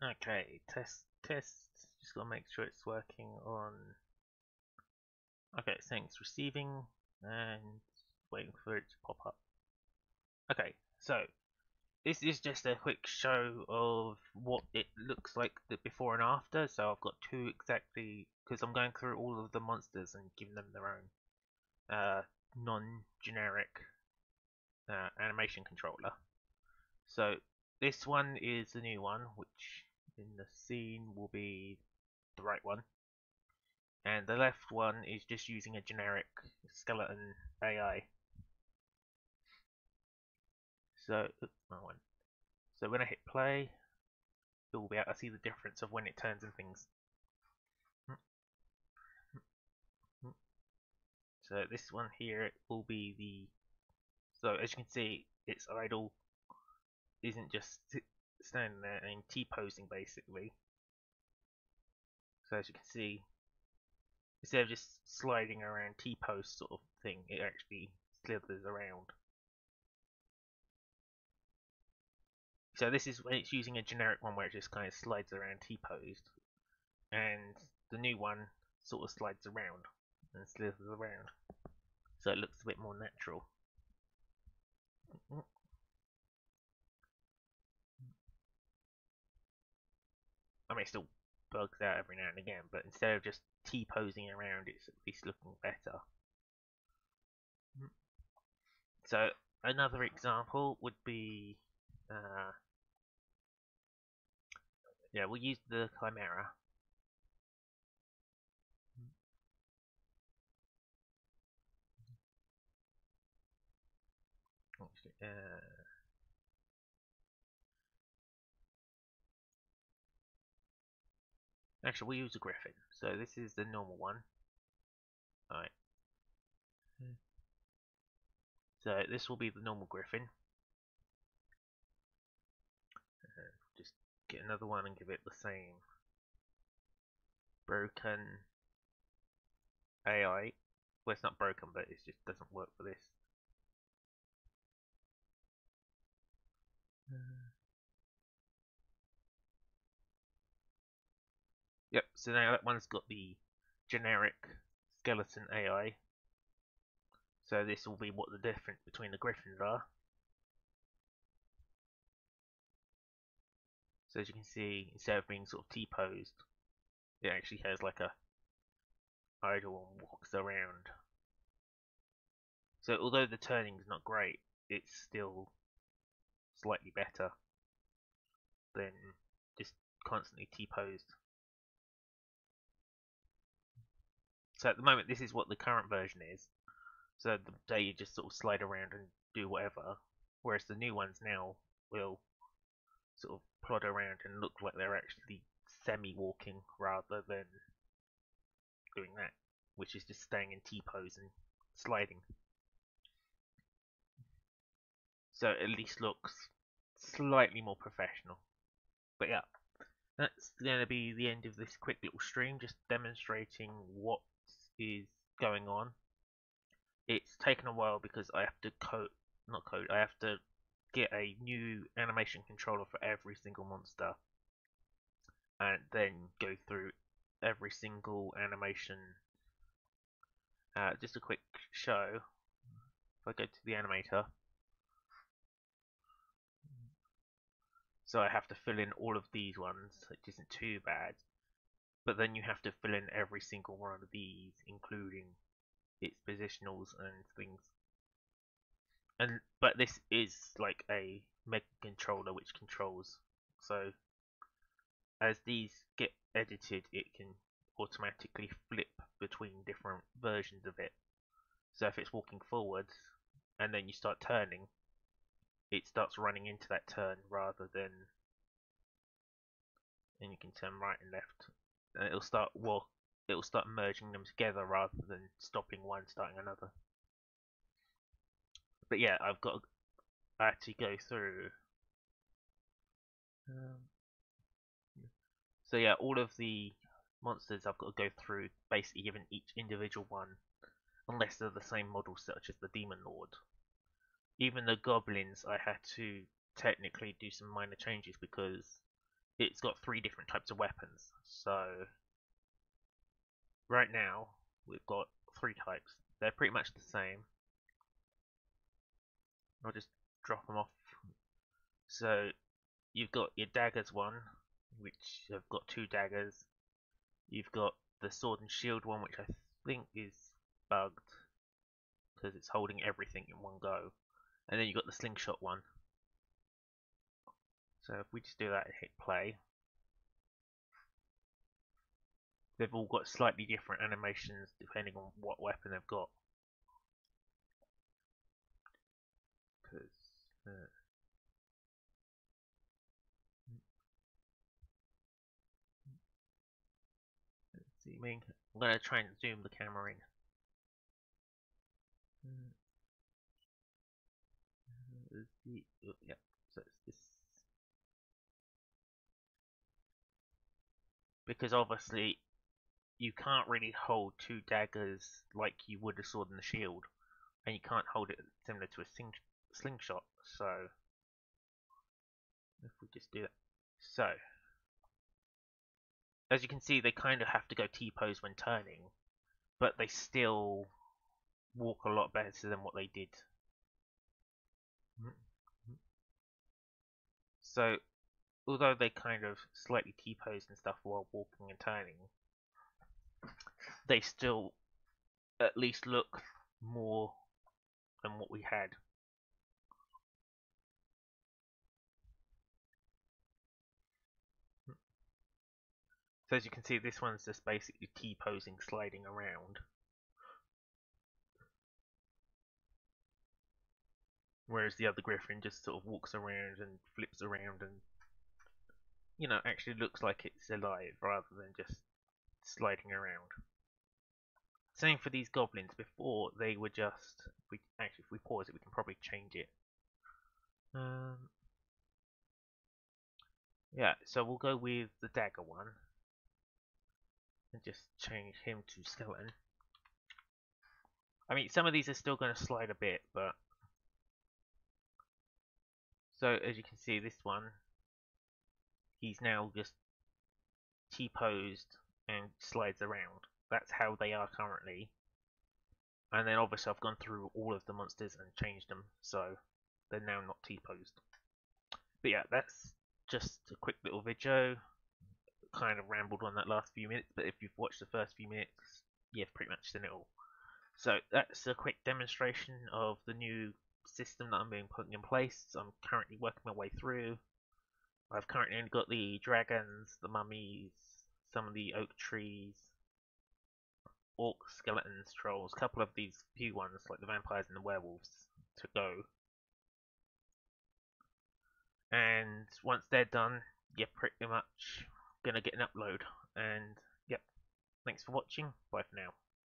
Okay, test. Just gotta make sure it's working on. Okay, saying it's receiving and waiting for it to pop up. Okay, so this is just a quick show of what it looks like the before and after. So I've got two exactly because I'm going through all of the monsters and giving them their own non-generic animation controller. So this one is the new one, which in the scene will be the right one, and the left one is just using a generic skeleton AI. So, one. So when I hit play, it will be able to see the difference of when it turns and things. So this one here will be the. So as you can see, its idle isn't just standing there and T-posing basically. So as you can see, instead of just sliding around T-pose sort of thing, it actually slithers around. So this is when it's using a generic one where it just kind of slides around T-posed, and the new one sort of slides around and slithers around, so it looks a bit more natural. I mean, it still bugs out every now and again, but instead of just T-posing around, it's at least looking better. So another example would be, yeah, we'll use the Chimera. Actually, we'll use a Griffin. So this is the normal one. Alright. So this will be the normal Griffin. Just get another one and give it the same broken AI. Well, it's not broken, but it just doesn't work for this. Yep, so now that one's got the generic skeleton AI. So this will be what the difference between the griffins are. So as you can see, instead of being sort of T-posed, it actually has like a idle and walks around. So although the turning is not great, it's still slightly better than just constantly T-posed. So at the moment, this is what the current version is. So the day you just sort of slide around and do whatever, whereas the new ones now will sort of plod around and look like they're actually semi-walking rather than doing that, which is just staying in T-pose and sliding. So it at least looks slightly more professional. But yeah, that's going to be the end of this quick little stream, just demonstrating what is going on. It's taken a while because I have to I have to get a new animation controller for every single monster and then go through every single animation. Just a quick show. If I go to the animator, so I have to fill in all of these ones, which isn't too bad. But then you have to fill in every single one of these, including its positionals and things. And but this is like a mega controller which controls. So as these get edited, it can automatically flip between different versions of it. So if it's walking forwards and then you start turning, it starts running into that turn rather than, and you can turn right and left, and it'll start merging them together rather than stopping one starting another. But yeah, I had to go through. Um, so yeah, all of the monsters I've got to go through, basically given each individual one, unless they're the same model, such as the Demon Lord. Even the goblins, I had to technically do some minor changes because it's got 3 different types of weapons. So right now we've got 3 types. They're pretty much the same. I'll just drop them off. So you've got your daggers one, which have got 2 daggers. You've got the sword and shield one, which I think is bugged because it's holding everything in one go. And then you've got the slingshot one. So if we just do that and hit play, they've all got slightly different animations depending on what weapon they've got. Because let's see, I'm going to try and zoom the camera in. Yep, so it's this. Because obviously you can't really hold 2 daggers like you would a sword and a shield, and you can't hold it similar to a slingshot. So if we just do that, so as you can see, they kind of have to go T-pose when turning, but they still walk a lot better than what they did. So although they kind of slightly T-pose and stuff while walking and turning, they still at least look more than what we had. So as you can see, this one's just basically T-posing, sliding around. Whereas the other Griffin just sort of walks around and flips around and, you know, actually looks like it's alive rather than just sliding around. Same for these goblins. Before, they were just... if we pause it, we can probably change it. Yeah, so we'll go with the dagger one. And just change him to skeleton. I mean, some of these are still going to slide a bit, but... So, as you can see, this one, he's now just T-posed and slides around. That's how they are currently. And then obviously I've gone through all of the monsters and changed them, so they're now not T-posed. But yeah, that's just a quick little video. Kind of rambled on that last few minutes, but if you've watched the first few minutes, you've pretty much seen it all. So that's a quick demonstration of the new system that I'm being put in place. I'm currently working my way through. I've currently only got the dragons, the mummies, some of the oak trees, orcs, skeletons, trolls, a couple of these few ones like the vampires and the werewolves to go. And once they're done, you're pretty much gonna get an upload. And yep, thanks for watching. Bye for now.